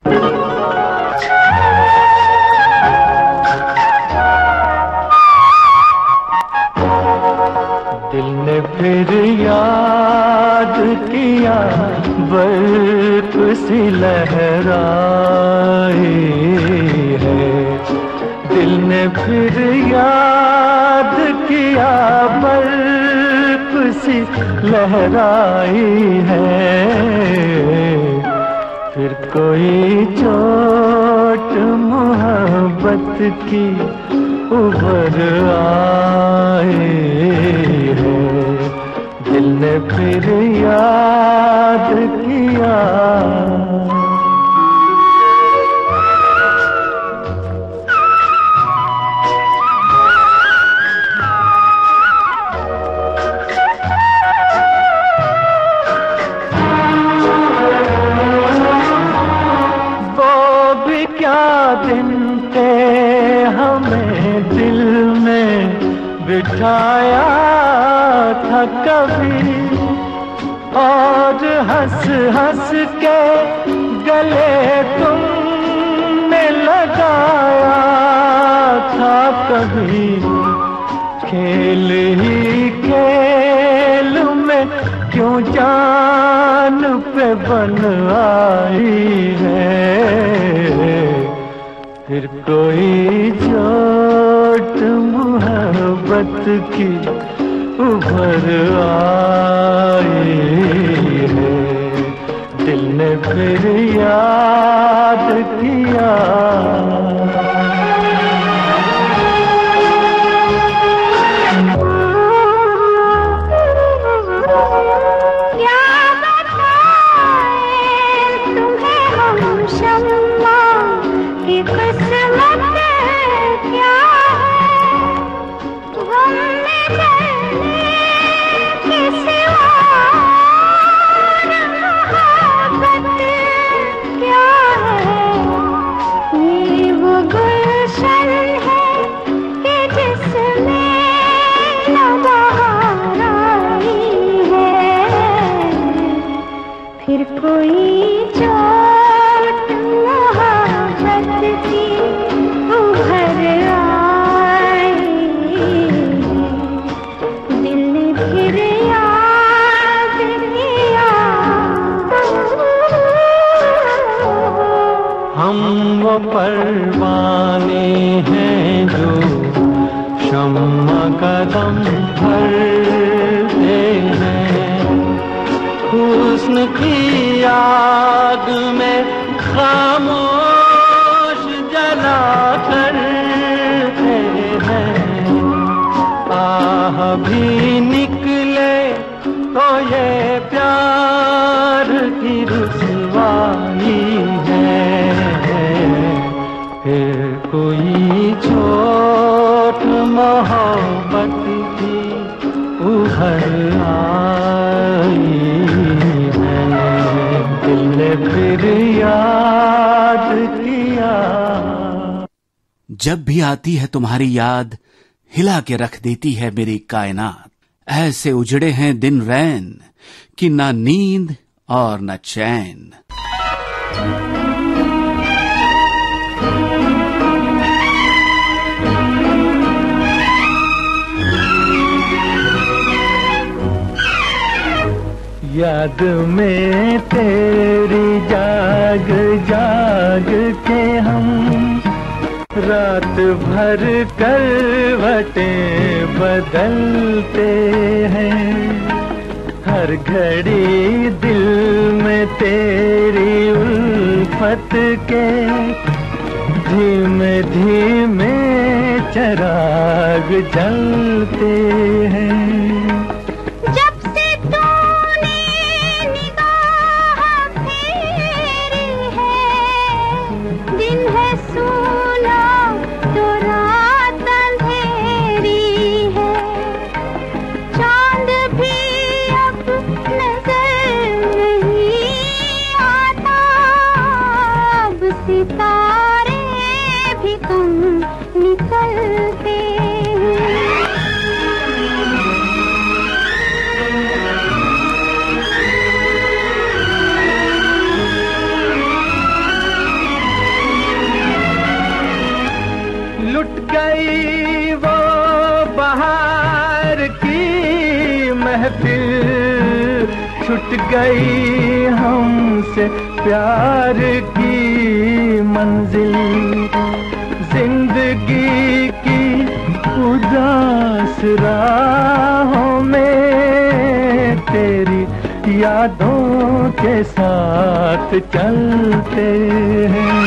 दिल ने फिर याद किया, बर्फ सी लहराई है। दिल ने फिर याद किया, बर्फ सी लहराई है। फिर कोई चोट मोहब्बत की उभर आई है। दिल ने फिर याद किया। वो भी क्या दिन थे, हमें दिल में बिठाया था कभी, और हंस हंस के गले तुमने लगाया था कभी। खेल ही खेल में क्यों जान पे बन आई है। फिर कोई चोट मोहब्बत की उभर आई है। दिल ने फिर याद किया। फिर कोई चोट मोहब्बत की उभर आई, दिल ने फिर याद किया। हम वो परवाने हैं जो शम्मा कदम भरते हैं। हुस्न की आग में खामोश जला करते हैं। आह भी निकले तो ये प्यार की रुसवाई है। फिर कोई चोट मोहब्बत की उभर आई है। दिल ने फिर याद किया। जब भी आती है तुम्हारी याद, हिला के रख देती है मेरी कायनात। ऐसे उजड़े हैं दिन रैन कि ना नींद और न चैन। याद में तेरी जाग जाग के हम रात भर करवटें बदलते हैं। हर घड़ी दिल में तेरी उल्फत के धीमे धीमे चिराग जलते हैं। मिट गई हमसे प्यार की मंजिल। जिंदगी की उदास राहों में तेरी यादों के साथ चलते हैं।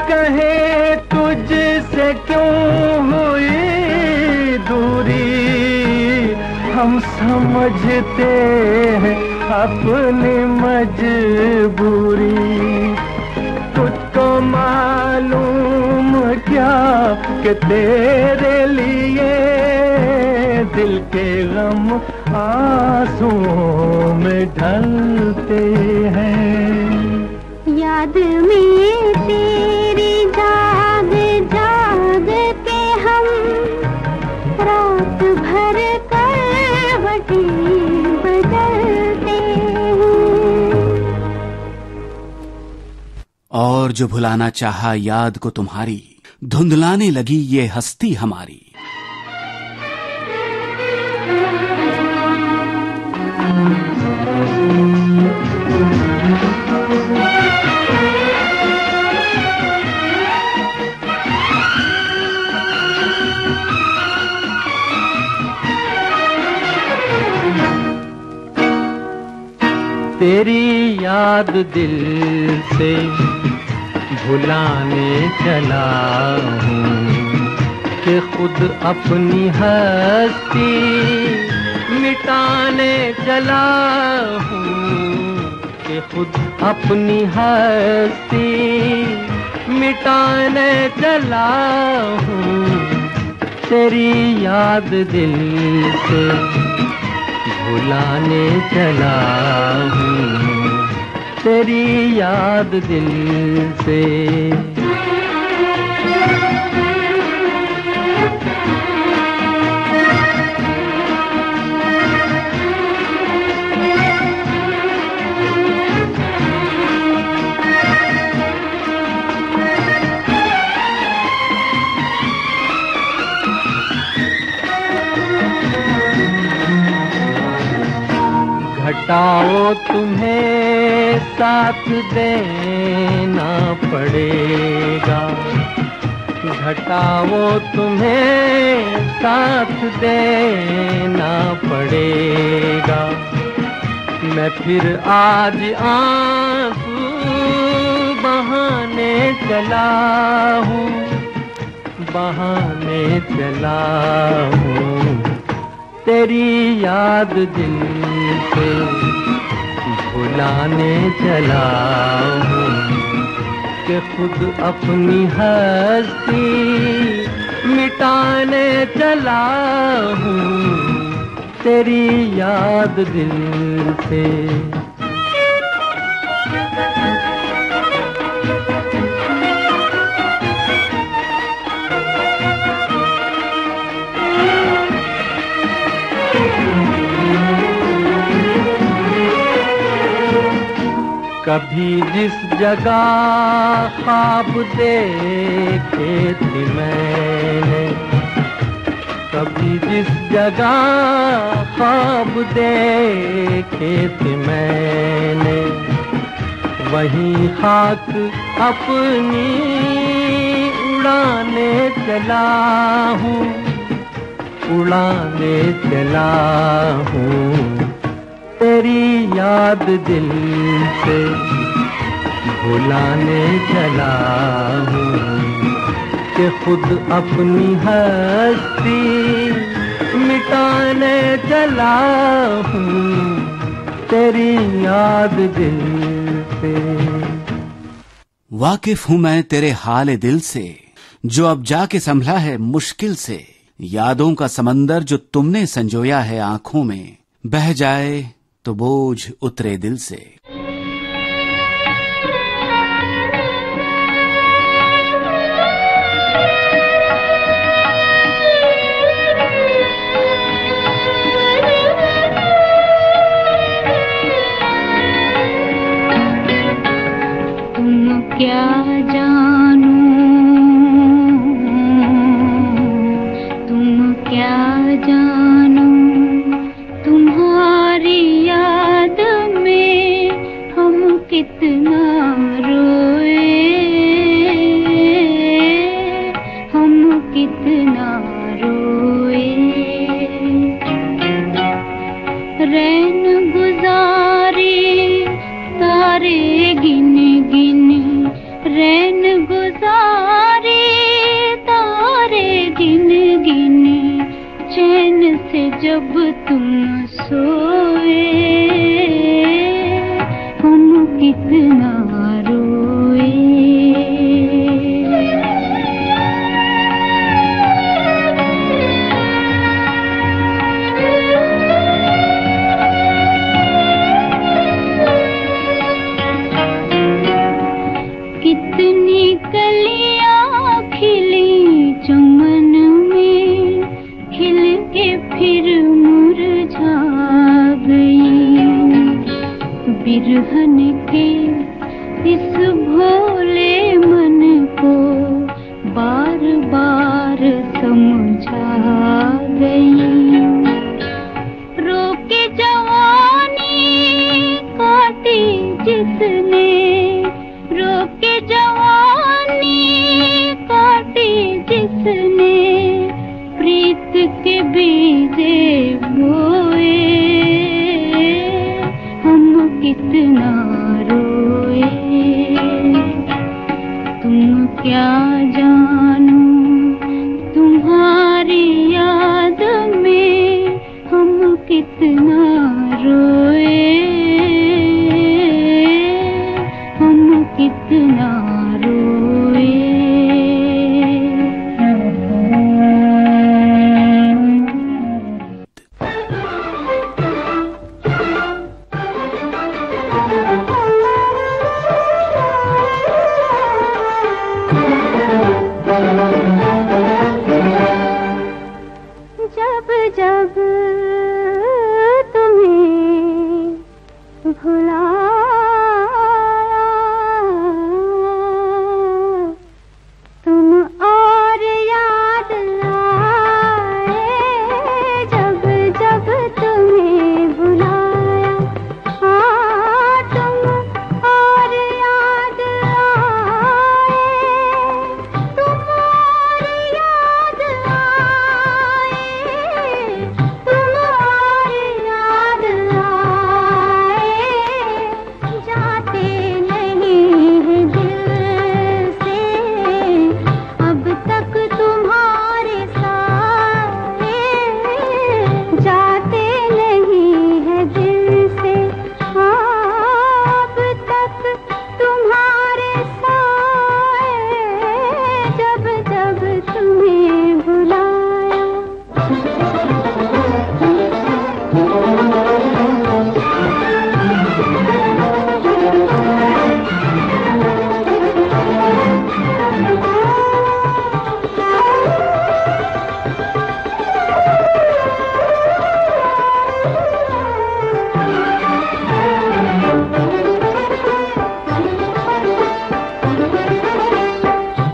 कहे तुझसे क्यों हुई दूरी, हम समझते हैं अपनी मजबूरी। तुझको मालूम क्या कि तेरे लिए दिल के गम आंसुओं में ढलते हैं। याद में तेरी जाग जाग के हम रात भर करवटें बदलते हैं। और जो भुलाना चाहा याद को तुम्हारी, धुंधलाने लगी ये हस्ती हमारी। तेरी याद दिल से भुलाने चला हूँ कि खुद अपनी हस्ती मिटाने चला हूँ कि खुद अपनी हस्ती मिटाने चला हूँ। तेरी याद दिल से भुलाने चला हूँ, तेरी याद दिल से। घटाओ तुम्हें साथ देना पड़ेगा, घटाओ तुम्हें साथ देना पड़ेगा। मैं फिर आज आंसू बहाने चला हूँ, बहाने चला हूँ। तेरी याद दिल से भुलाने चला हूँ कि खुद अपनी हस्ती मिटाने चला हूँ। तेरी याद दिल से। कभी जिस जगह ख्वाब देखे थे मैंने, कभी जिस जगह ख्वाब देखे थे मैंने, वहीं खाक अपनी उड़ाने चला हूँ, उड़ाने चला हूँ। तेरी याद दिल से भुलाने चला हूँ कि खुद अपनी हस्ती मिटाने चला हूँ तेरी याद दिल से। वाकिफ हूं मैं तेरे हाल दिल से, जो अब जाके संभला है मुश्किल से। यादों का समंदर जो तुमने संजोया है आंखों में, बह जाए तो बोझ उतरे दिल से। तुम क्या जानो, तुम क्या जानो, तुम्हारी याद में हम कितना रोए, हम कितना रोए। रैन गुजारे तारे गिन गिन, रैन गुजारे तारे गिन गिन, चैन से जब तुम सोए हम कितना रोए। कितनी कलियां खिली चमन में, खिल के फिर मुरझा गई। बिरहन के इस भोले मन को बार बार समझा गई। रोके जवानी काटी जिसने, रोके जवानी काटी जिसने, प्रीत के बीजे बोए हम कितना रोए। तुम क्या जानो, तुम्हारी याद में हम कितना रोए, हम कितना रोए। जब जब तुम्हें भुलाया, तुम और याद आए। जब जब तुम्हें भुलाया, हाँ तुम और याद आए, तुम और याद आए, तुम और याद आए। जाते नहीं हैं दिल से अब तक तुम्हारे साए, जाते नहीं हैं दिल से अब तक तुम्हारे साए। जब जब तुम्हें बुलाया,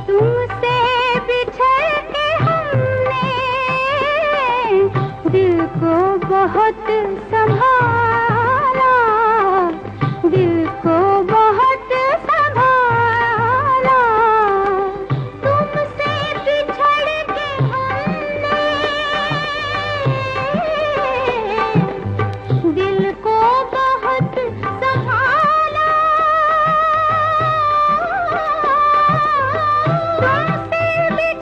तुमसे बिछड़ के हमने दिल को बहुत संभाला, दिल को बहुत संभाला। तुमसे बिछड़ के हमने दिल को बहुत संभाला। तुमसे बिछड़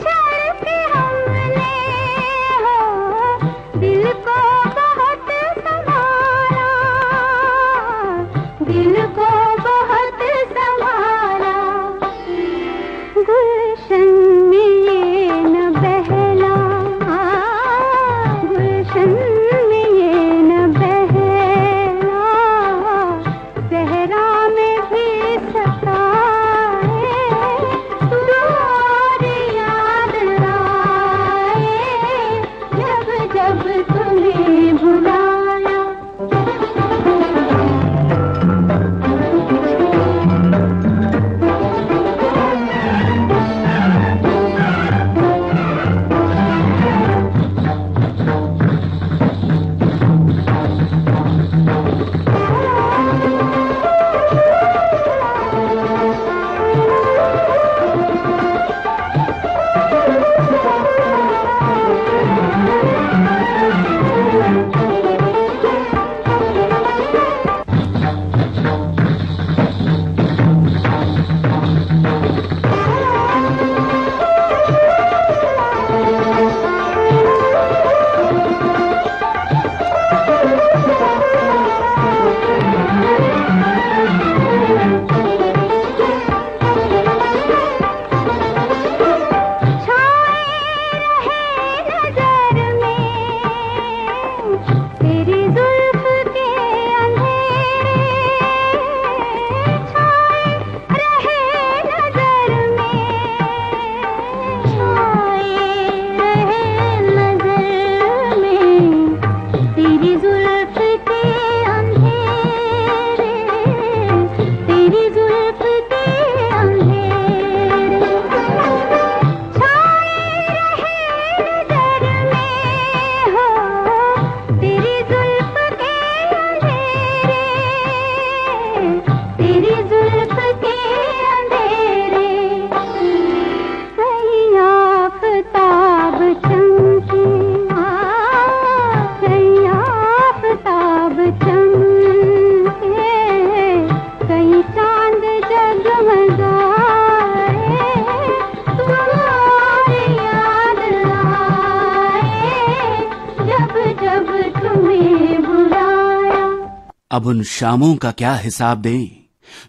अब उन शामों का क्या हिसाब दें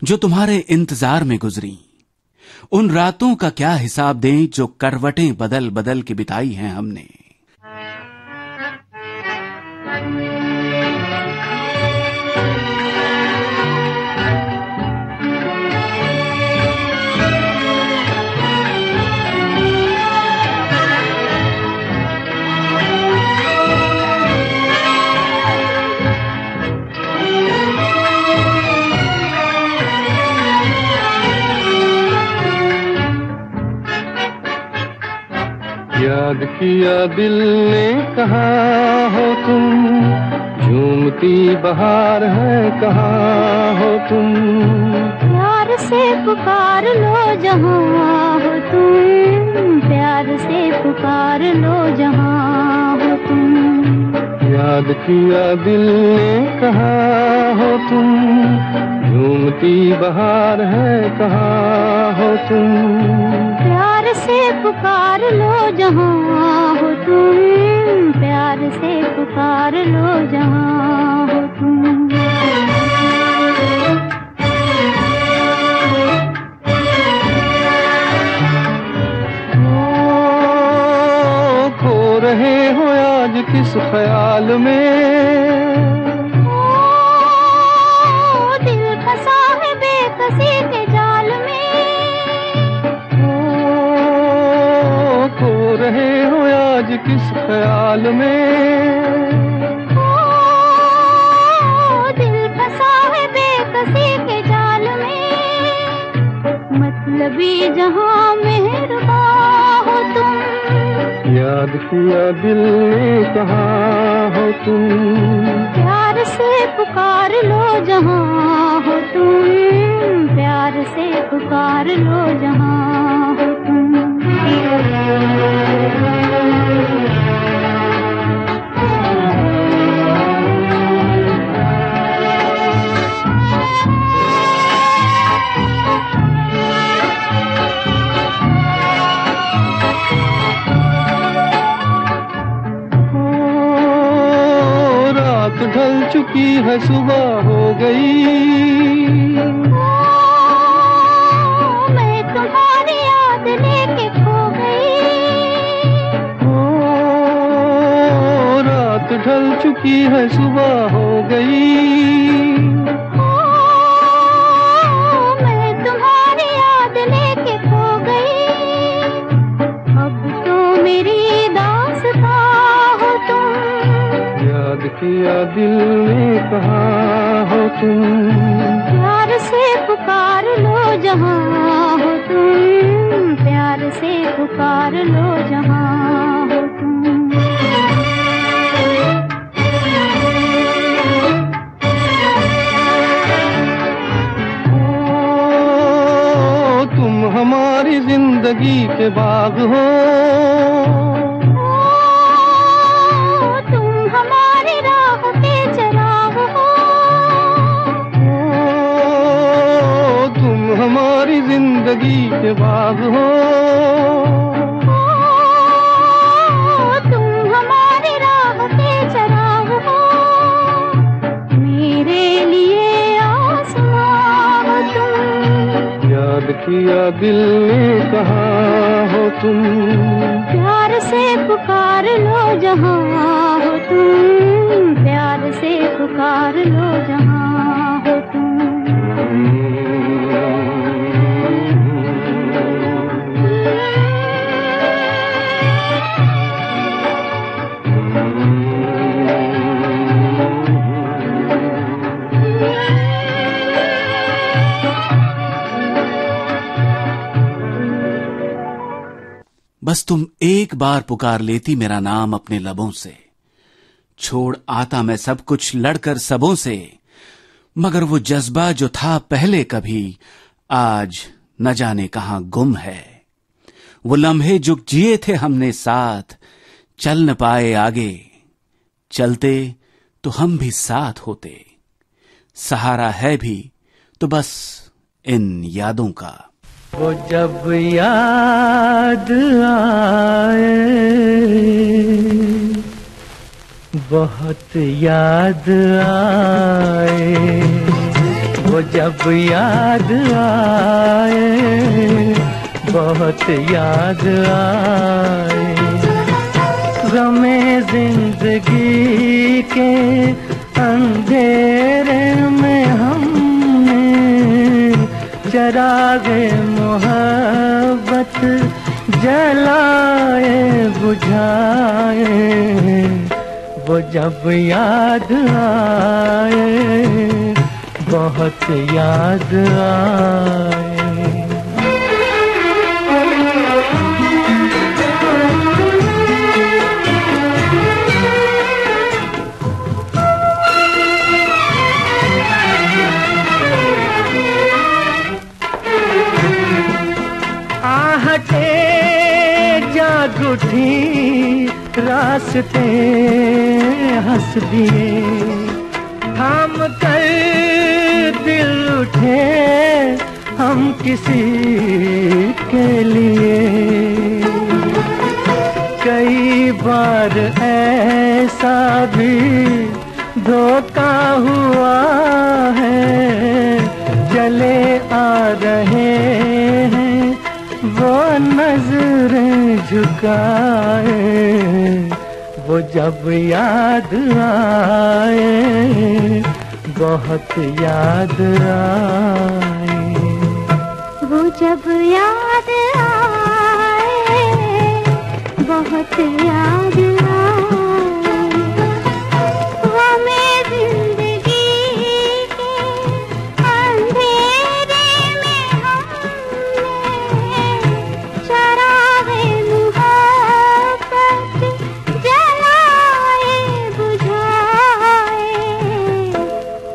जो तुम्हारे इंतजार में गुजरी, उन रातों का क्या हिसाब दें जो करवटें बदल बदल के बिताई हैं हमने। याद किया दिल ने कहाँ हो तुम, झूमती बहार है कहाँ हो तुम। प्यार से पुकार लो जहाँ हो तुम, प्यार से पुकार लो जहाँ हो तुम। याद किया दिल ने कहाँ हो तुम, झूमती बहार है कहाँ हो तुम। प्यार से पुकार लो जहाँ हो तुम, प्यार से पुकार लो जहाँ हो तुम। खो रहे हो आज किस ख्याल में, दिल फंसा है बेकसी के जाल में। खो रहे हो आज किस ख्याल में, दिल फंसा है बेकसी के जाल में। मतलबी जहाँ मेहरबान हो तुम, याद किया दिल ने कहाँ हो तुम। प्यार से पुकार लो जहाँ हो तुम, प्यार से पुकार लो जहाँ हो तुम। ढल चुकी है सुबह हो गई, मैं तुम्हारी याद लेके खो गई। रात ढल चुकी है सुबह हो गई, मैं तुम्हारी याद लेके खो गई। अब तो मेरी दास्तां हो तुम, याद किया दिल ने कहाँ हो तुम। प्यार से पुकार लो जहाँ हो तुम, प्यार से पुकार लो जहाँ हो तुम। ओ तुम हमारी जिंदगी के बाग हो, हमारी जिंदगी के बाग हो। तुम हमारी राह के चराग हो, मेरे लिए आसमां हो तुम। याद किया दिल ने कहाँ हो तुम, प्यार से पुकार लो जहाँ हो तुम, प्यार से पुकार लो जहाँ हो तुम। बस तुम एक बार पुकार लेती मेरा नाम अपने लबों से, छोड़ आता मैं सब कुछ लड़कर सबों से। मगर वो जज्बा जो था पहले कभी, आज न जाने कहां गुम है। वो लम्हे जो जिए थे हमने साथ, चल न पाए आगे, चलते तो हम भी साथ होते। सहारा है भी तो बस इन यादों का। वो जब याद आए बहुत याद आए, वो जब याद आए, बहुत याद आए। गमे जिंदगी के अंधेरे में हमने चरागे मोहब्बत जलाए बुझाए, वो जब याद आए, बहुत याद आए। आहटे जाग उठी, रास्ते हंस दिए, थाम कर दिल उठे हम किसी के लिए। कई बार ऐसा भी धोखा हुआ है, चले आ रहे हैं वो नजरें झुकाए, वो जब याद आए, बहुत याद आए। वो जब याद आए, बहुत याद आए। वो मैं जिंदगी के अंधेरे में हमने चरागे मोहब्बत जलाए बुझाए,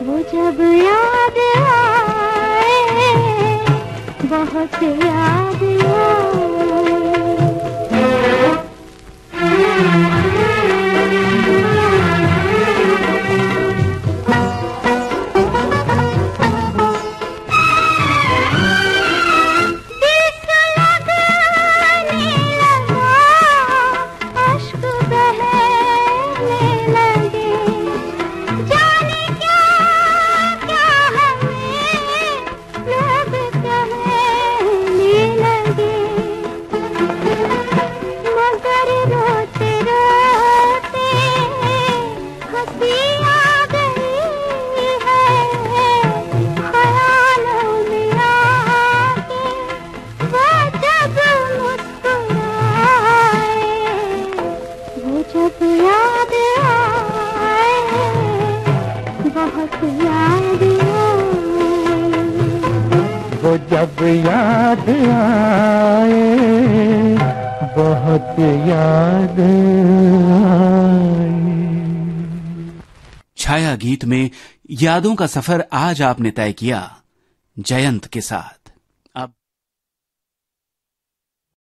वो जब याद आए, बहुत याद आए। वो जब याद आए, बहुत याद आए। छाया गीत में यादों का सफर आज आपने तय किया जयंत के साथ।